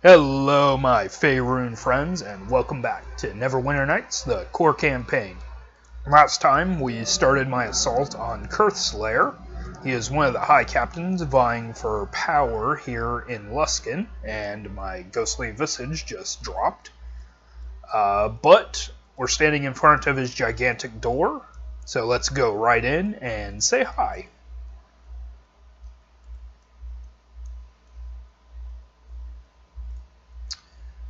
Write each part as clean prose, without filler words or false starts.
Hello my Faerun friends, and welcome back to Neverwinter Nights, the core campaign. Last time we started my assault on Kurth's Lair. He is one of the high captains vying for power here in Luskan, and my ghostly visage just dropped. But we're standing in front of his gigantic door, so let's go right in and say hi.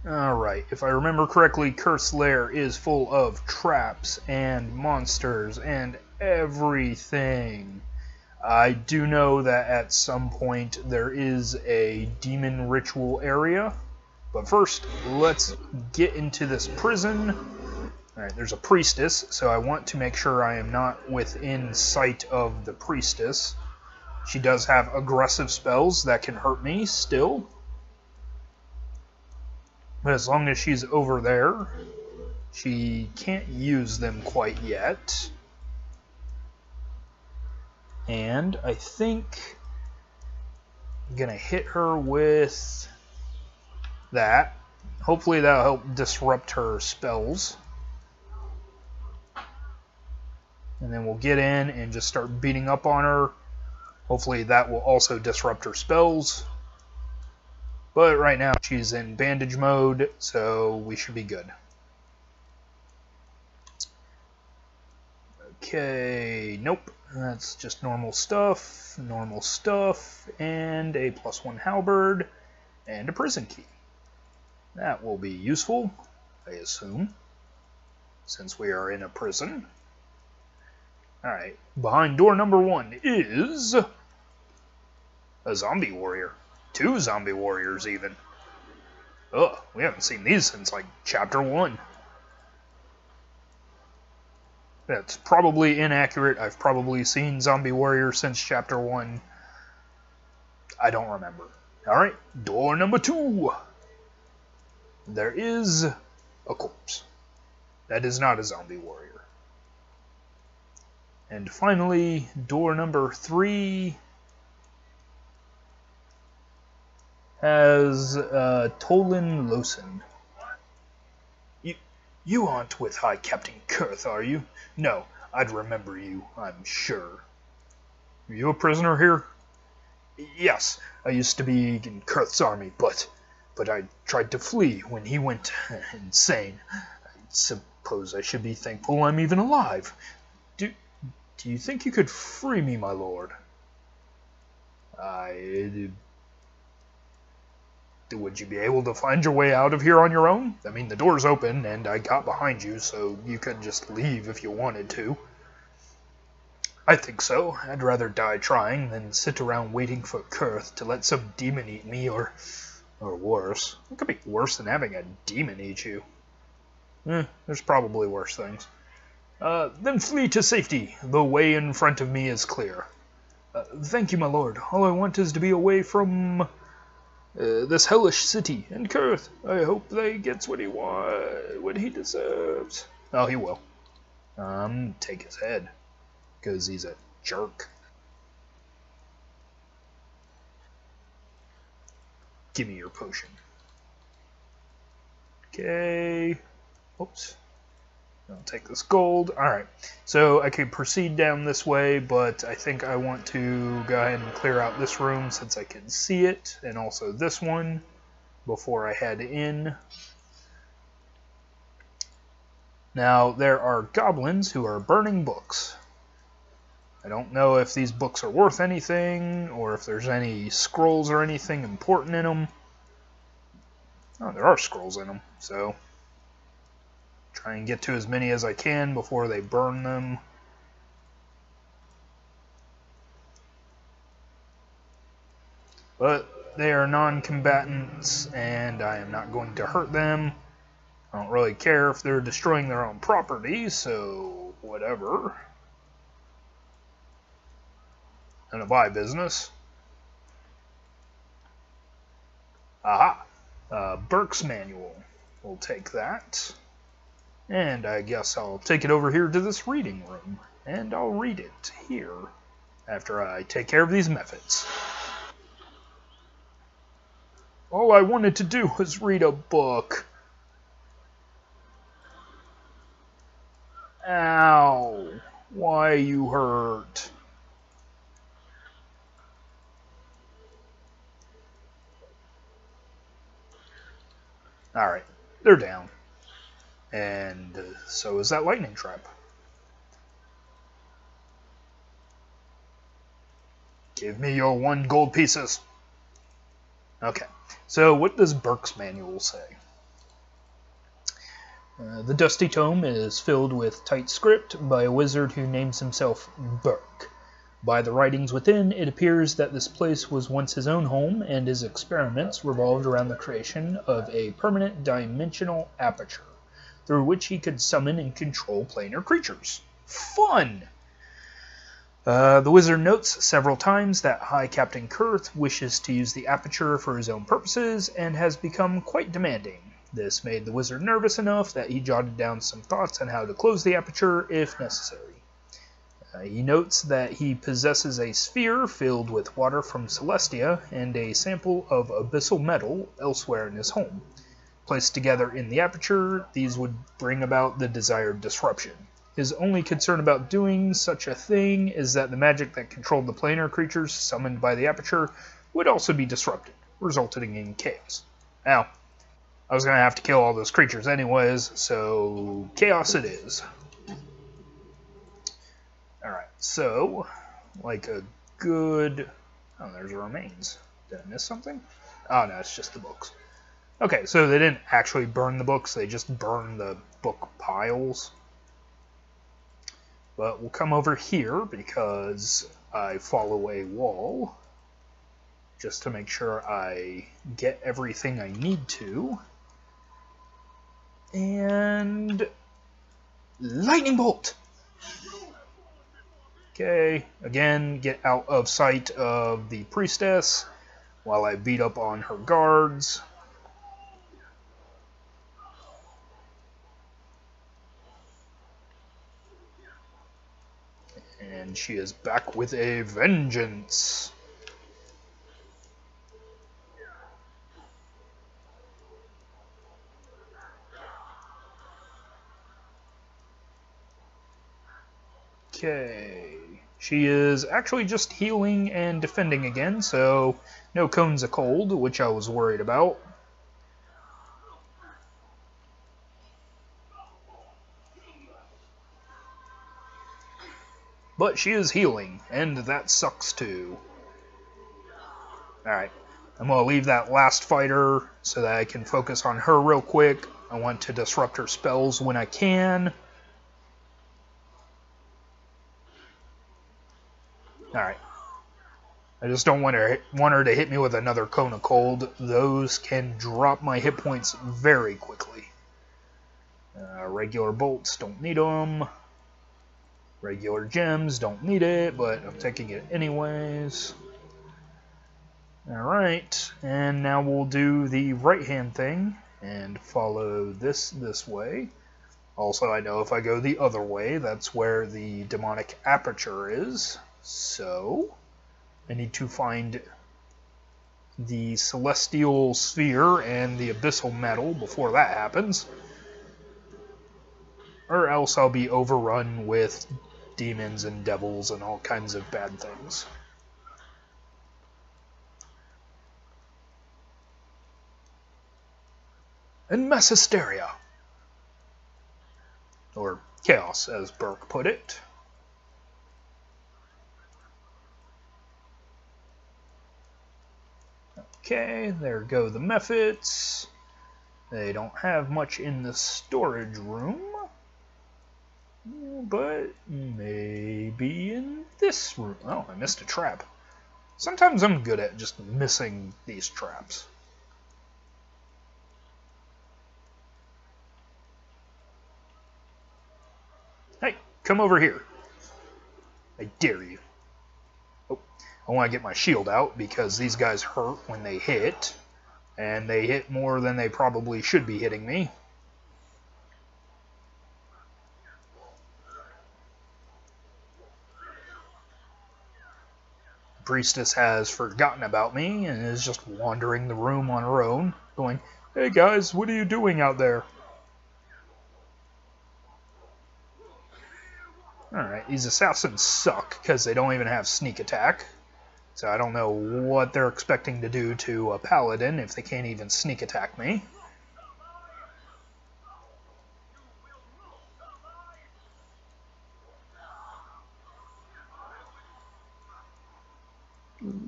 Alright, if I remember correctly, Kurth's Lair is full of traps and monsters and everything. I do know that at some point there is a demon ritual area, but first let's get into this prison. Alright, there's a priestess, so I want to make sure I am not within sight of the priestess. She does have aggressive spells that can hurt me still. But as long as she's over there, she can't use them quite yet. And I think I'm going to hit her with that. Hopefully that'll help disrupt her spells. And then we'll get in and just start beating up on her. Hopefully that will also disrupt her spells. But right now she's in bandage mode, so we should be good. Okay, nope. That's just normal stuff, and a +1 halberd, and a prison key. That will be useful, I assume, since we are in a prison. Alright, behind door number 1 is a zombie warrior. 2 zombie warriors, even. Ugh, we haven't seen these since, like, Chapter 1. That's probably inaccurate. I've probably seen zombie warriors since Chapter 1. I don't remember. Alright, door number 2. There is a corpse. That is not a zombie warrior. And finally, door number 3... has Tolan Luskan. You aren't with High Captain Kurth, are you? No, I'd remember you, I'm sure. Are you a prisoner here? Yes, I used to be in Kurth's army, but I tried to flee when he went insane. I suppose I should be thankful I'm even alive. Do you think you could free me, my lord? Would you be able to find your way out of here on your own? I mean, the door's open, and I got behind you, so you could just leave if you wanted to. I think so. I'd rather die trying than sit around waiting for Kurth to let some demon eat me, or worse. It could be worse than having a demon eat you. There's probably worse things. Then flee to safety. The way in front of me is clear. Thank you, my lord. All I want is to be away from... this hellish city, and Kurth. I hope that he gets what he deserves. Oh, he will. Take his head, because he's a jerk. Give me your potion. Okay. Oops. I'll take this gold. Alright, so I could proceed down this way, but I think I want to go ahead and clear out this room since I can see it, and also this one, before I head in. Now, there are goblins who are burning books. I don't know if these books are worth anything, or if there's any scrolls or anything important in them. Oh, there are scrolls in them, so... try and get to as many as I can before they burn them. But they are non-combatants, and I am not going to hurt them. I don't really care if they're destroying their own property, so whatever. None of my business. Aha! Burkes Manual. We'll take that. And I guess I'll take it over here to this reading room, and I'll read it here after I take care of these methods. All I wanted to do was read a book. Ow. Why you hurt? Alright, they're down. And so is that lightning trap. Give me your 1 gold pieces. Okay, so what does Burkes Manual say? The dusty tome is filled with tight script by a wizard who names himself Burke. By the writings within, it appears that this place was once his own home, and his experiments revolved around the creation of a permanent dimensional aperture, through which he could summon and control planar creatures. Fun! The wizard notes several times that High Captain Kurth wishes to use the aperture for his own purposes, and has become quite demanding. This made the wizard nervous enough that he jotted down some thoughts on how to close the aperture if necessary. He notes that he possesses a sphere filled with water from Celestia and a sample of abyssal metal elsewhere in his home. Placed together in the aperture, these would bring about the desired disruption. His only concern about doing such a thing is that the magic that controlled the planar creatures summoned by the aperture would also be disrupted, resulting in chaos. Now, I was going to have to kill all those creatures anyways, so chaos it is. Alright, so, like a good... Oh, there's remains. Did I miss something? Oh, no, it's just the books. Okay, so they didn't actually burn the books, they just burned the book piles. But we'll come over here because I follow a wall, just to make sure I get everything I need to. And... lightning bolt! Okay, again, get out of sight of the priestess while I beat up on her guards. And she is back with a vengeance. Okay. She is actually just healing and defending again, so no cones of cold, which I was worried about. But she is healing, and that sucks too. Alright, I'm going to leave that last fighter so that I can focus on her real quick. I want to disrupt her spells when I can. Alright. I just don't want her to hit me with another cone of cold. Those can drop my hit points very quickly. Regular bolts, don't need them. Regular gems, don't need it, but I'm taking it anyways. Alright, and now we'll do the right-hand thing and follow this way. Also, I know if I go the other way, that's where the demonic aperture is. So, I need to find the celestial sphere and the abyssal metal before that happens. Or else I'll be overrun with demons and devils and all kinds of bad things. And mass hysteria. Or chaos, as Burke put it. Okay, there go the mephits. They don't have much in the storage room. But maybe in this room. Oh, I missed a trap. Sometimes I'm good at just missing these traps. Hey, come over here. I dare you. Oh, I want to get my shield out because these guys hurt when they hit. And they hit more than they probably should be hitting me. Priestess has forgotten about me and is just wandering the room on her own, going, "Hey guys, what are you doing out there?" Alright, these assassins suck because they don't even have sneak attack. So I don't know what they're expecting to do to a paladin if they can't even sneak attack me.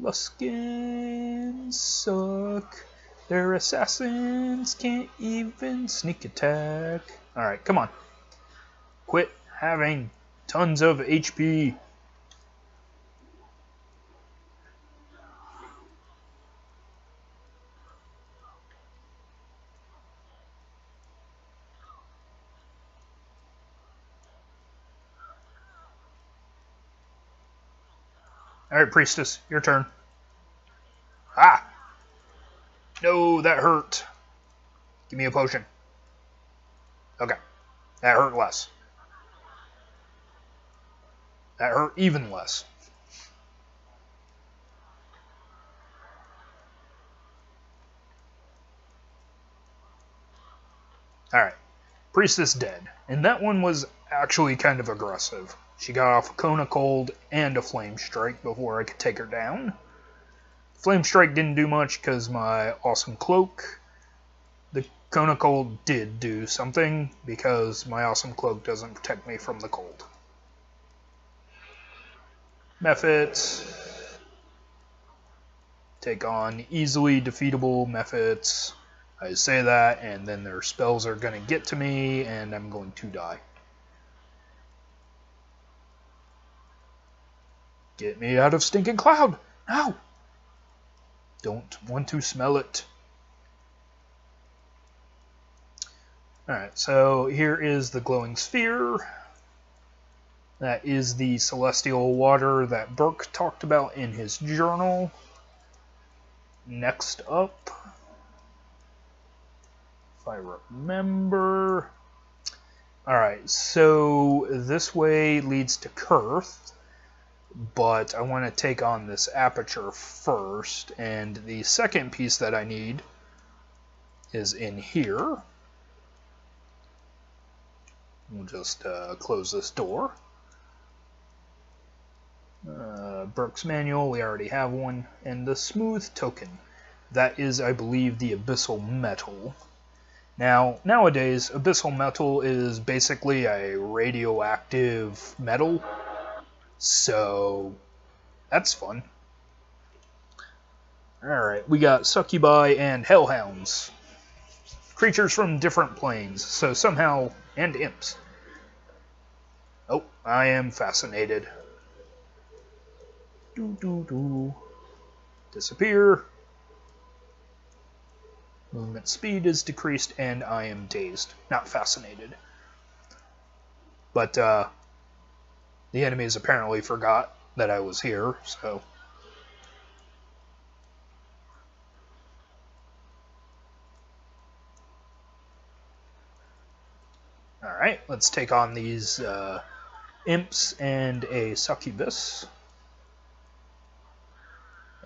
Luskan suck. Their assassins can't even sneak attack. Alright, come on. Quit having tons of HP. Alright, Priestess, your turn. Ah! No, that hurt. Give me a potion. Okay. That hurt less. That hurt even less. Alright. Priestess dead. And that one was actually kind of aggressive. She got off a Cone of Cold and a Flame Strike before I could take her down. Flame Strike didn't do much because my awesome cloak. The Cone of Cold did do something because my awesome cloak doesn't protect me from the cold. Mephits. Take on easily defeatable Mephits. I say that, and then their spells are going to get to me, and I'm going to die. Get me out of Stinking Cloud! No! Don't want to smell it. Alright, so here is the glowing sphere. That is the celestial water that Burke talked about in his journal. Next up, if I remember. Alright, so this way leads to Kurth, but I want to take on this Aperture first, and the second piece that I need is in here. We'll just close this door. Burkes Manual, we already have one, and the Smooth Token. That is, I believe, the Abyssal Metal. Now, nowadays, Abyssal Metal is basically a radioactive metal, so that's fun. Alright, we got Succubi and Hellhounds. Creatures from different planes, so somehow, and imps. Oh, I am fascinated. Disappear. Movement speed is decreased, and I am dazed. Not fascinated. But, the enemies apparently forgot that I was here, so... Alright, let's take on these, imps and a succubus.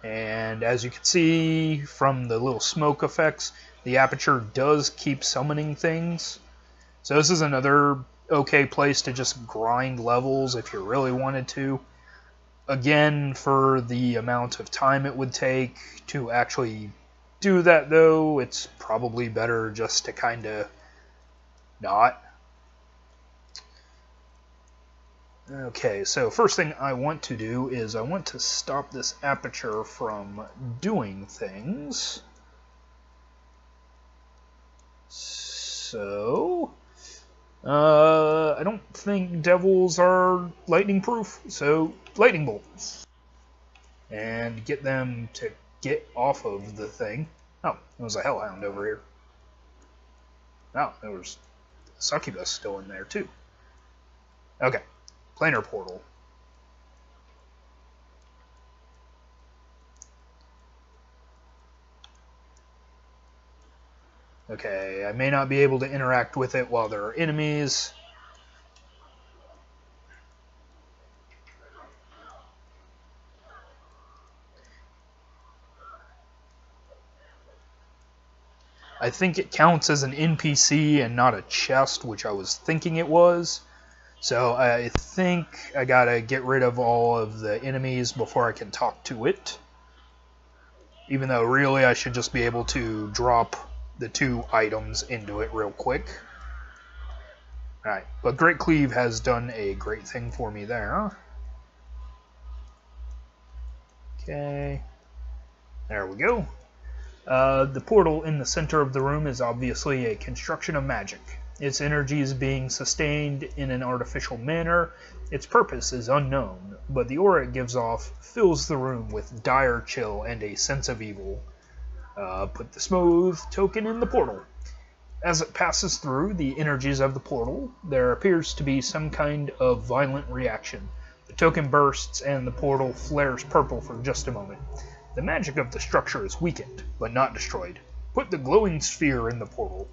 And as you can see from the little smoke effects, the Aperture does keep summoning things. So this is another okay place to just grind levels if you really wanted to. Again, for the amount of time it would take to actually do that, though, it's probably better just to kind of not. Okay, so first thing I want to do is I want to stop this Aperture from doing things. So, I don't think devils are lightning proof, so lightning bolts. And get them to get off of the thing. Oh, there was a Hellhound over here. Oh, there was a Succubus still in there too. Okay. Planar portal. Okay, I may not be able to interact with it while there are enemies. I think it counts as an NPC and not a chest, which I was thinking it was. So I think I gotta get rid of all of the enemies before I can talk to it. Even though really I should just be able to drop the 2 items into it real quick. Alright, but Great Cleave has done a great thing for me there. Okay, there we go. The portal in the center of the room is obviously a construction of magic. Its energy is being sustained in an artificial manner. Its purpose is unknown, but the aura it gives off fills the room with dire chill and a sense of evil. Put the smooth token in the portal. As it passes through the energies of the portal, there appears to be some kind of violent reaction. The token bursts and the portal flares purple for just a moment. The magic of the structure is weakened, but not destroyed. Put the glowing sphere in the portal.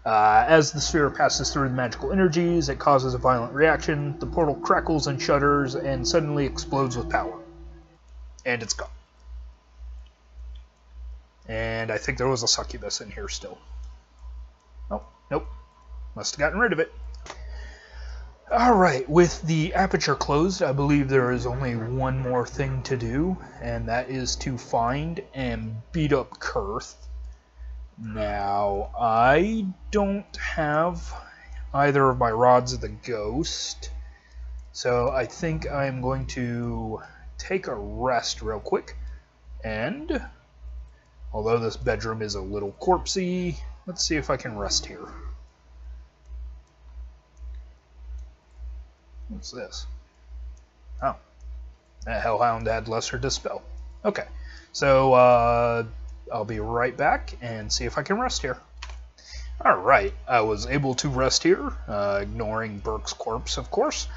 As the sphere passes through the magical energies, it causes a violent reaction. The portal crackles and shudders and suddenly explodes with power. And it's gone. And I think there was a succubus in here still. Oh, nope. Must have gotten rid of it. Alright, with the aperture closed, I believe there is only one more thing to do, and that is to find and beat up Kurth. Now, I don't have either of my rods of the ghost, so I think I'm going to take a rest real quick, and although this bedroom is a little corpsey, let's see if I can rest here. What's this? Oh, that Hellhound had lesser dispel. Okay, so I'll be right back and see if I can rest here. Alright, I was able to rest here, ignoring Burkes' corpse, of course,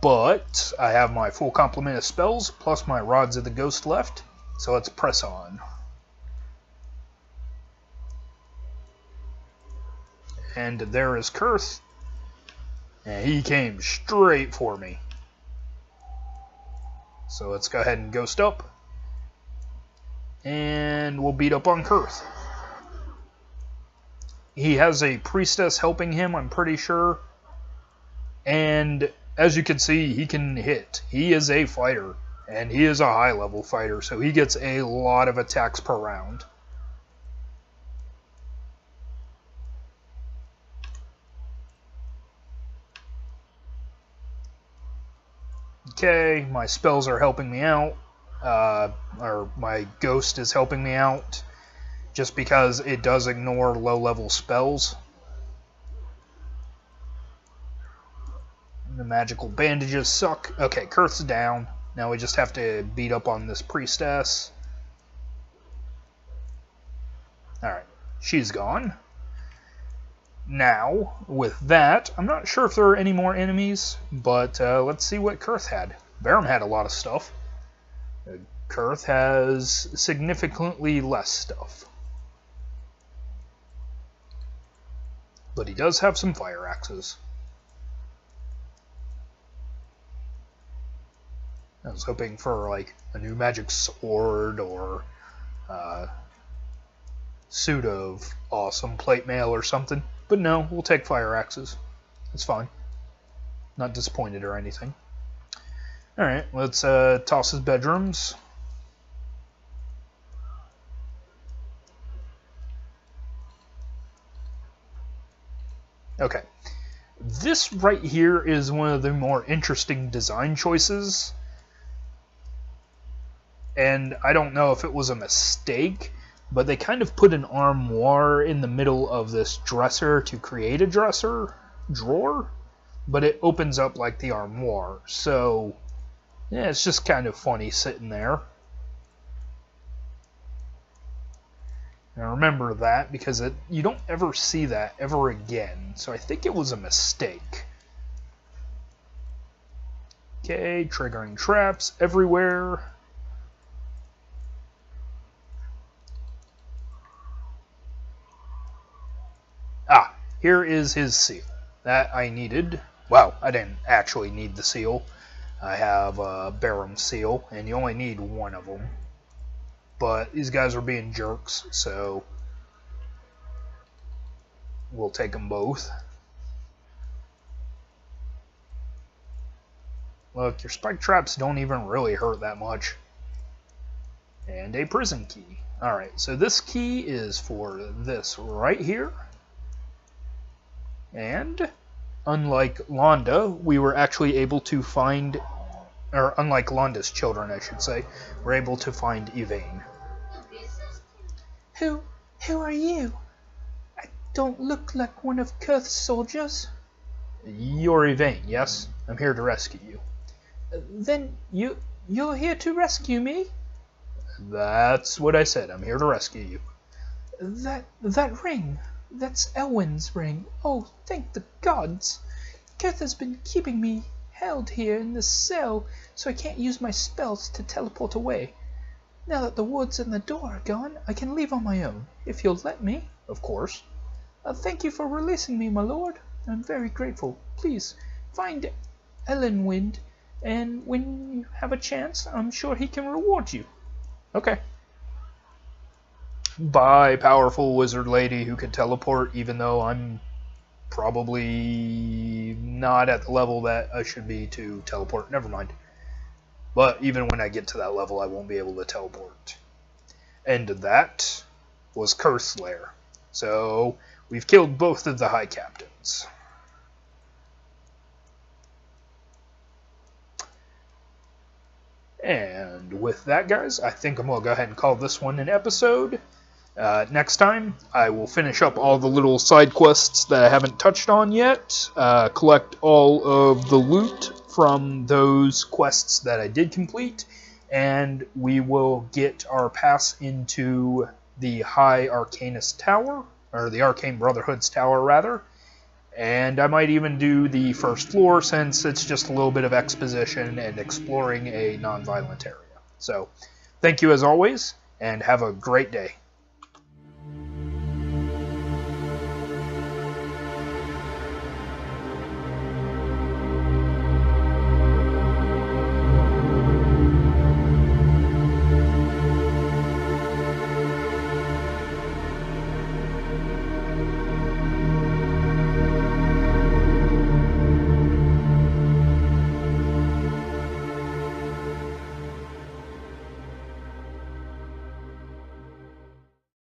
but I have my full complement of spells, plus my rods of the ghost left, so let's press on. And there is Kurth, and he came straight for me. So let's go ahead and ghost up, and we'll beat up on Kurth. He has a priestess helping him, I'm pretty sure. And as you can see, he can hit. He is a fighter, and he is a high-level fighter, so he gets a lot of attacks per round. Okay, my spells are helping me out, or my ghost is helping me out, just because it does ignore low-level spells. The magical bandages suck. Okay, Kurth's down. Now we just have to beat up on this priestess. Alright, she's gone. Now, with that, I'm not sure if there are any more enemies, but let's see what Kurth had. Barum had a lot of stuff. Kurth has significantly less stuff. But he does have some fire axes. I was hoping for like a new magic sword or suit of awesome plate mail or something. But no, we'll take fire axes. It's fine. Not disappointed or anything. Alright, let's toss his bedrooms. Okay. This right here is one of the more interesting design choices. And I don't know if it was a mistake, but they kind of put an armoire in the middle of this dresser to create a drawer, but it opens up like the armoire. So, yeah, it's just kind of funny sitting there. Now remember that, because you don't ever see that ever again. So I think it was a mistake. Okay, triggering traps everywhere. Ah, here is his seal. That I needed. Well, I didn't actually need the seal. I have a Barum seal, and you only need one of them. But these guys are being jerks, so we'll take them both. Look, your spike traps don't even really hurt that much. And a prison key. Alright, so this key is for this right here. And unlike Londa, we were actually able to find, or unlike Londa's children, I should say, we're able to find Yvain. Who are you? I don't look like one of Kurth's soldiers. You're Yvain, yes? I'm here to rescue you. Then you're here to rescue me? That's what I said. I'm here to rescue you. That ring. That's Elwyn's ring. Oh, thank the gods. Kurth has been keeping me held here in this cell, so I can't use my spells to teleport away. Now that the woods and the door are gone, I can leave on my own, if you'll let me. Of course. Thank you for releasing me, my lord. I'm very grateful. Please, find Ellenwind, and when you have a chance, I'm sure he can reward you. Okay. Bye, powerful wizard lady who can teleport, even though I'm probably not at the level that I should be to teleport. Never mind. But even when I get to that level, I won't be able to teleport. And that was Kurth's Lair. So we've killed both of the High Captains. And with that, guys, I think I'm going to go ahead and call this one an episode. Next time, I will finish up all the little side quests that I haven't touched on yet, collect all of the loot from those quests that I did complete, and we will get our pass into the High Arcanist Tower, or the Arcane Brotherhood's Tower, rather. And I might even do the first floor, since it's just a little bit of exposition and exploring a non-violent area. So, thank you as always, and have a great day.